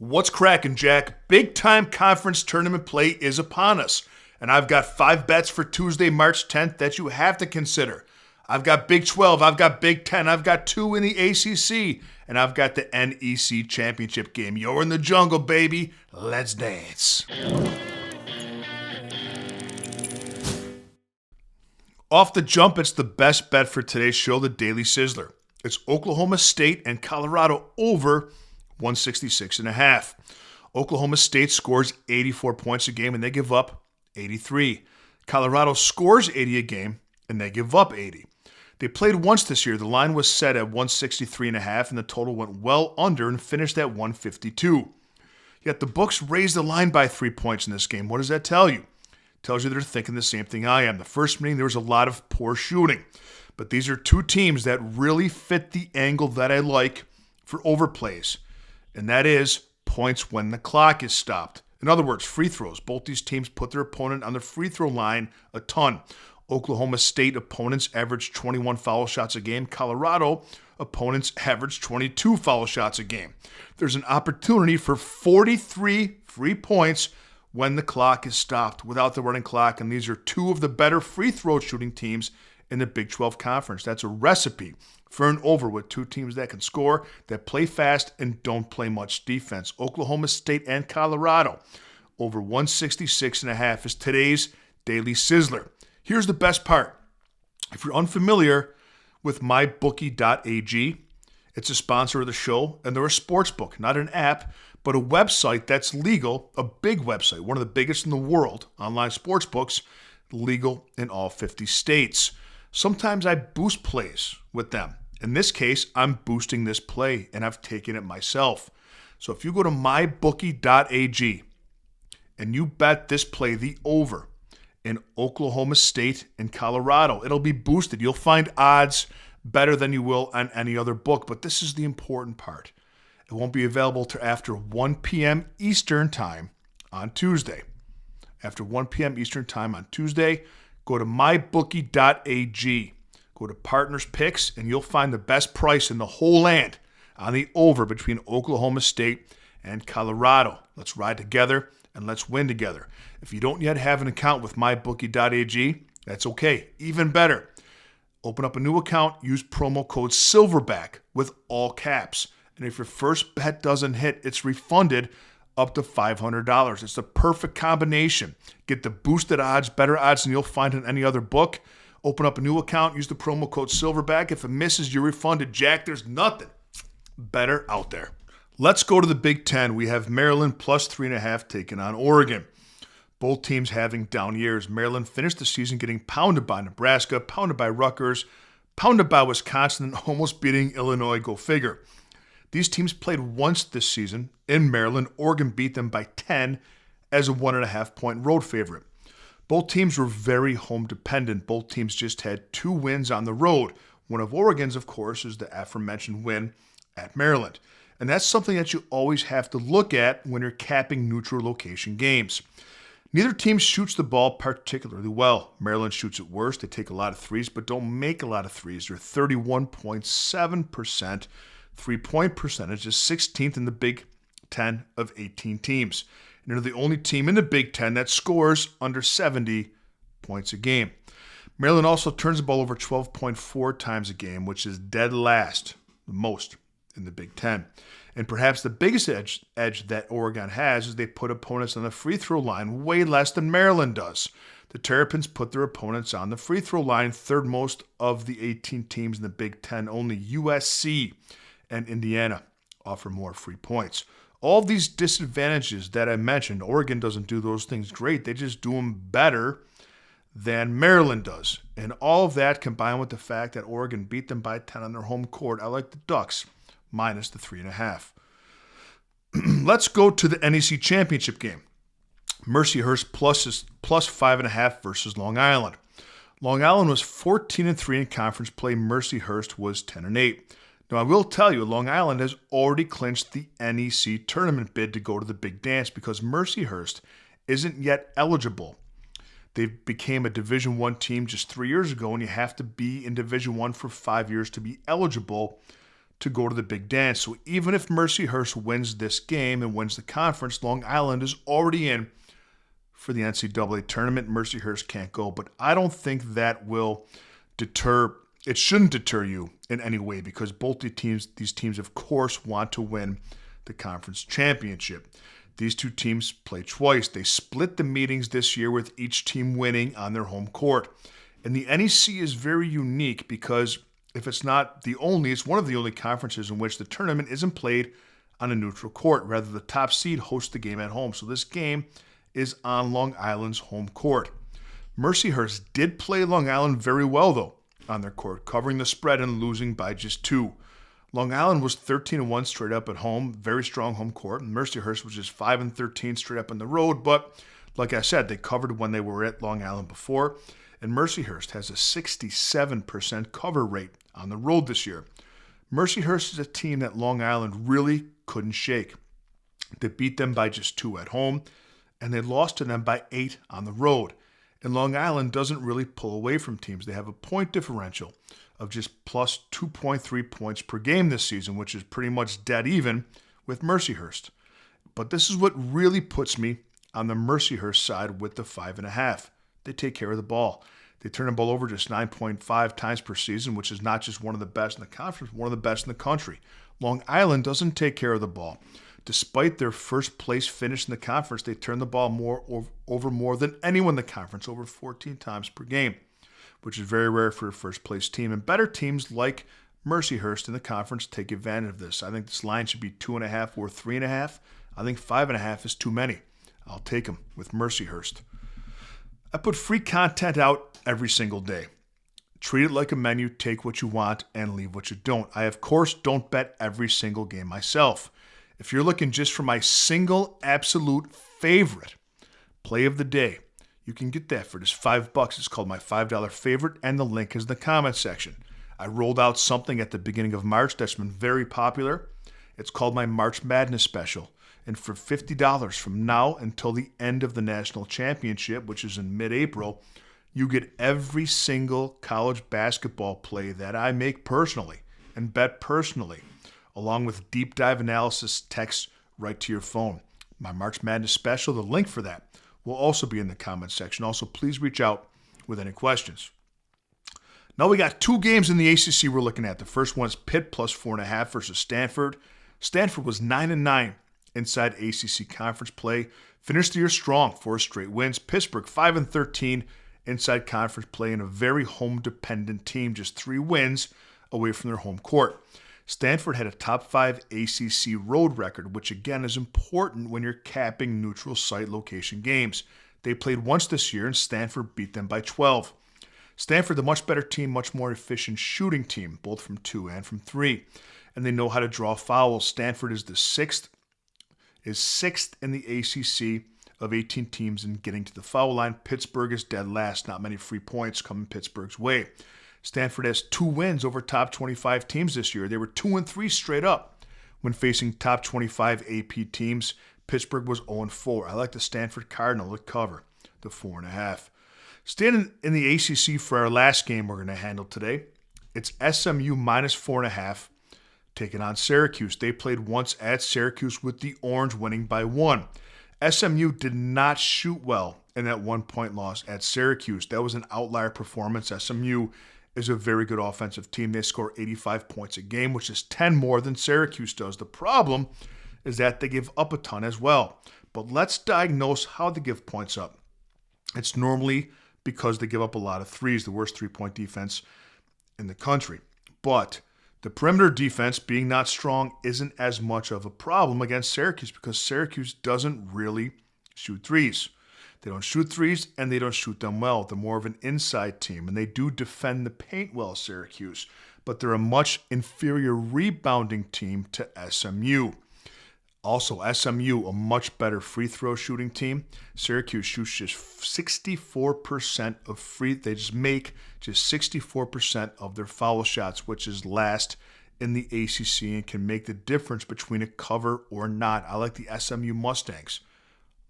What's cracking, Jack? Big time conference tournament play is upon us. And I've got 5 bets for Tuesday, March 10th that you have to consider. I've got Big 12, I've got Big 10, I've got 2 in the ACC, and I've got the NEC championship game. You're in the jungle, baby. Let's dance. Off the jump, it's the best bet for today's show, the Daily Sizzler. It's Oklahoma State and Colorado over 166.5. Oklahoma State scores 84 points a game and they give up 83. Colorado scores 80 a game and they give up 80. They played once this year. The line was set at 163.5 and the total went well under and finished at 152. Yet the books raised the line by 3 points in this game. What does that tell you? It tells you they're thinking the same thing I am. The first meeting, there was a lot of poor shooting. But these are two teams that really fit the angle that I like for overplays. And that is points when the clock is stopped. In other words, free throws. Both these teams put their opponent on the free throw line a ton. Oklahoma State opponents averaged 21 foul shots a game. Colorado opponents averaged 22 foul shots a game. There's an opportunity for 43 free points when the clock is stopped without the running clock. And these are two of the better free throw shooting teams in the Big 12 Conference. That's a recipe for an over with two teams that can score, that play fast, and don't play much defense. Oklahoma State and Colorado over 166.5 is today's Daily Sizzler. Here's the best part. If you're unfamiliar with mybookie.ag, it's a sponsor of the show, and they're a sports book, not an app, but a website that's legal, a big website, one of the biggest in the world, online sports books, legal in all 50 states. Sometimes I boost plays with them. In this case, I'm boosting this play, and I've taken it myself. So if you go to mybookie.ag and you bet this play, the over, in Oklahoma State and Colorado, it'll be boosted. You'll find odds better than you will on any other book, but this is the important part. It won't be available till after 1 p.m. Eastern Time on Tuesday. After 1 p.m. Eastern Time on Tuesday, go to mybookie.ag. Go to Partners Picks, and you'll find the best price in the whole land on the over between Oklahoma State and Colorado. Let's ride together, and let's win together. If you don't yet have an account with mybookie.ag, that's okay. Even better, open up a new account, use promo code SILVERBACK with all caps. And if your first bet doesn't hit, it's refunded up to $500. It's the perfect combination. Get the boosted odds, better odds than you'll find in any other book. Open up a new account, use the promo code SILVERBACK. If it misses, you're refunded. Jack, there's nothing better out there. Let's go to the Big Ten. We have Maryland plus 3.5 taking on Oregon. Both teams having down years. Maryland finished the season getting pounded by Nebraska, pounded by Rutgers, pounded by Wisconsin, and almost beating Illinois. Go figure. These teams played once this season in Maryland. Oregon beat them by 10 as a 1.5-point road favorite. Both teams were very home dependent. Both teams just had 2 wins on the road. One of Oregon's, of course, is the aforementioned win at Maryland. And that's something that you always have to look at when you're capping neutral location games. Neither team shoots the ball particularly well. Maryland shoots it worse. They take a lot of threes, but don't make a lot of threes. They're 31.7%. Three-point percentage is 16th in the Big Ten of 18 teams. And they're the only team in the Big Ten that scores under 70 points a game. Maryland also turns the ball over 12.4 times a game, which is dead last, the most in the Big Ten. And perhaps the biggest edge that Oregon has is they put opponents on the free throw line way less than Maryland does. The Terrapins put their opponents on the free throw line, third most of the 18 teams in the Big Ten. Only USC and Indiana offer more free points. All these disadvantages that I mentioned, Oregon doesn't do those things great. They just do them better than Maryland does. And all of that combined with the fact that Oregon beat them by 10 on their home court, I like the Ducks minus the 3.5. Let's go to the NEC championship game. Mercyhurst plus 5.5 versus Long Island. Long Island was 14-3 in conference play. Mercyhurst was 10-8. Now, I will tell you, Long Island has already clinched the NEC tournament bid to go to the big dance because Mercyhurst isn't yet eligible. They became a Division I team just 3 years ago, and you have to be in Division I for 5 years to be eligible to go to the big dance. So even if Mercyhurst wins this game and wins the conference, Long Island is already in for the NCAA tournament. Mercyhurst can't go, but I don't think that will deter. It shouldn't deter you in any way because both these teams, of course, want to win the conference championship. These two teams play twice. They split the meetings this year with each team winning on their home court. And the NEC is very unique because if it's not the only, it's one of the only conferences in which the tournament isn't played on a neutral court. Rather, the top seed hosts the game at home. So this game is on Long Island's home court. Mercyhurst did play Long Island very well, though, on their court, covering the spread and losing by just 2. Long Island was 13-1 straight up at home, very strong home court. And Mercyhurst was just 5-13 straight up on the road. But like I said, they covered when they were at Long Island before. And Mercyhurst has a 67% cover rate on the road this year. Mercyhurst is a team that Long Island really couldn't shake. They beat them by just 2 at home, and they lost to them by 8 on the road. And Long Island doesn't really pull away from teams. They have a point differential of just plus 2.3 points per game this season, which is pretty much dead even with Mercyhurst. But this is what really puts me on the Mercyhurst side with the 5.5. They take care of the ball. They turn the ball over just 9.5 times per season, which is not just one of the best in the conference, one of the best in the country. Long Island doesn't take care of the ball. Despite their first place finish in the conference, they turn the ball over more than anyone in the conference, over 14 times per game, which is very rare for a first place team. And better teams like Mercyhurst in the conference take advantage of this. I think this line should be 2.5 or 3.5. I think 5.5 is too many. I'll take them with Mercyhurst. I put free content out every single day. Treat it like a menu, take what you want, and leave what you don't. I, of course, don't bet every single game myself. If you're looking just for my single absolute favorite play of the day, you can get that for just $5. It's called my $5 favorite, and the link is in the comments section. I rolled out something at the beginning of March that's been very popular. It's called my March Madness Special. And for $50 from now until the end of the national championship, which is in mid-April, you get every single college basketball play that I make personally and bet personally, along with deep dive analysis text right to your phone. My March Madness Special, the link for that, will also be in the comments section. Also, please reach out with any questions. Now we got 2 games in the ACC we're looking at. The first one is Pitt plus 4.5 versus Stanford. Stanford was 9-9 inside ACC conference play. Finished the year strong, 4 straight wins. Pittsburgh 5-13 inside conference play, and a very home-dependent team, just 3 wins away from their home court. Stanford had a top 5 ACC road record, which again is important when you're capping neutral site location games. They played once this year, and Stanford beat them by 12. Stanford, the much better team, much more efficient shooting team, both from 2 and from 3. And they know how to draw fouls. Stanford is sixth in the ACC of 18 teams in getting to the foul line. Pittsburgh is dead last. Not many free points coming Pittsburgh's way. Stanford has 2 wins over top 25 teams this year. They were 2-3 straight up when facing top 25 AP teams. Pittsburgh was 0-4. I like the Stanford Cardinal to cover the 4.5. Staying in the ACC for our last game we're going to handle today, it's SMU minus 4.5 taking on Syracuse. They played once at Syracuse with the Orange winning by 1. SMU did not shoot well in that 1-point loss at Syracuse. That was an outlier performance. SMU is a very good offensive team. They score 85 points a game, which is 10 more than Syracuse does. The problem is that they give up a ton as well. But let's diagnose how they give points up. It's normally because they give up a lot of threes, the worst 3-point defense in the country. But the perimeter defense, being not strong, isn't as much of a problem against Syracuse because Syracuse doesn't really shoot threes. They don't shoot threes, and they don't shoot them well. They're more of an inside team, and they do defend the paint well, Syracuse. But they're a much inferior rebounding team to SMU. Also, SMU, a much better free throw shooting team. Syracuse shoots just 64% of free. They just make just 64% of their foul shots, which is last in the ACC and can make the difference between a cover or not. I like the SMU Mustangs,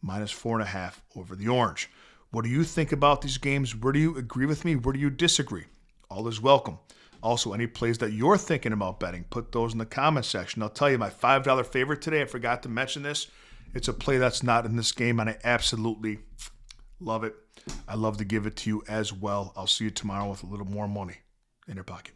minus 4.5 over the Orange. What do you think about these games? Where do you agree with me? Where do you disagree? All is welcome Also, any plays that you're thinking about betting, put those in the comment section. I'll tell you my $5 favorite today. I forgot to mention this. It's a play that's not in this game, and I absolutely love it. I love to give it to you as well. I'll see you tomorrow with a little more money in your pocket.